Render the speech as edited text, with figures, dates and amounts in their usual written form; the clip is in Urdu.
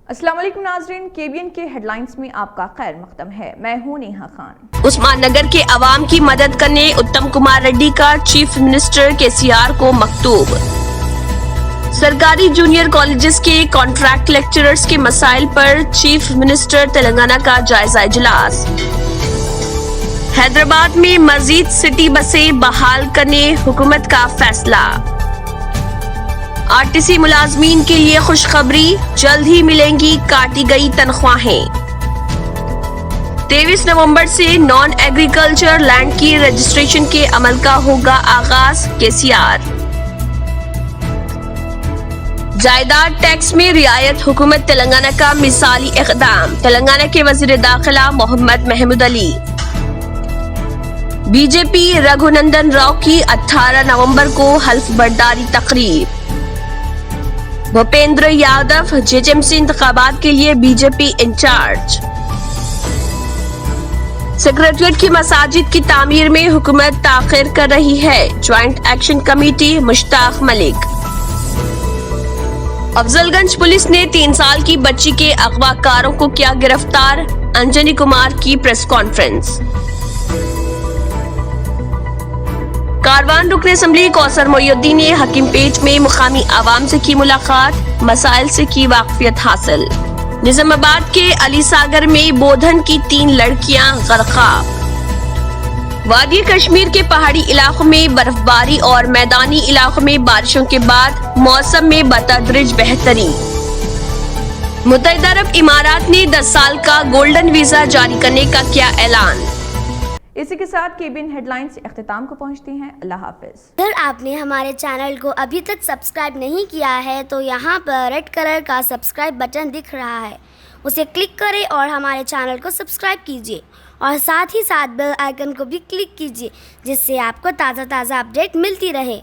السلام علیکم ناظرین، KBN کے ہیڈ لائنز میں آپ کا خیر مقدم ہے۔ میں ہوں نیہا خان۔ عثمان نگر کے عوام کی مدد کرنے اتم کمار ریڈی کا چیف منسٹر KCR کو مکتوب۔ سرکاری جونیئر کالجز کے کانٹریکٹ لیکچررز کے مسائل پر چیف منسٹر تلنگانہ کا جائزہ اجلاس۔ حیدرآباد میں مزید سٹی بسیں بحال کرنے حکومت کا فیصلہ۔ RTC ملازمین کے لیے خوشخبری، جلد ہی ملیں گی کاٹی گئی تنخواہیں۔ 23 نومبر سے نان ایگریکلچر لینڈ کی رجسٹریشن کے عمل کا ہوگا آغاز، KCR۔ جائیداد ٹیکس میں رعایت حکومت تلنگانہ کا مثالی اقدام، تلنگانہ کے وزیر داخلہ محمد محمود علی۔ BJP رگھونندن راؤ کی 18 نومبر کو حلف برداری تقریب۔ بھوپیندر یادو GHMC انتخابات کے لیے BJP انچارج۔ سیکریٹریٹ کی مساجد کی تعمیر میں حکومت تاخیر کر رہی ہے، جوائنٹ ایکشن کمیٹی مشتاق ملک۔ افضل گنج پولیس نے 3 سال کی بچی کے اغوا کاروں کو کیا گرفتار، انجنی کمار کی پریس کانفرنس۔ کاروان رکن اسمبلی کوثر محی الدین نے حکیم پیٹ میں مقامی عوام سے کی ملاقات، مسائل سے کی واقفیت حاصل۔ نظام آباد کے علی ساگر میں بودھن کی 3 لڑکیاں غرقاب۔ وادی کشمیر کے پہاڑی علاقوں میں برف باری اور میدانی علاقوں میں بارشوں کے بعد موسم میں بتدریج بہتری۔ متحدہ عرب امارات نے 10 سال کا گولڈن ویزا جاری کرنے کا کیا اعلان۔ اسی کے ساتھ KBN ہیڈ لائنز اختتام کو پہنچتی ہیں۔ اللہ حافظ۔ اگر آپ نے ہمارے چینل کو ابھی تک سبسکرائب نہیں کیا ہے تو یہاں پر ریڈ کلر کا سبسکرائب بٹن دکھ رہا ہے، اسے کلک کریں اور ہمارے چینل کو سبسکرائب کیجیے اور ساتھ ہی ساتھ بیل آئیکن کو بھی کلک کیجیے، جس سے آپ کو تازہ اپڈیٹ ملتی رہے۔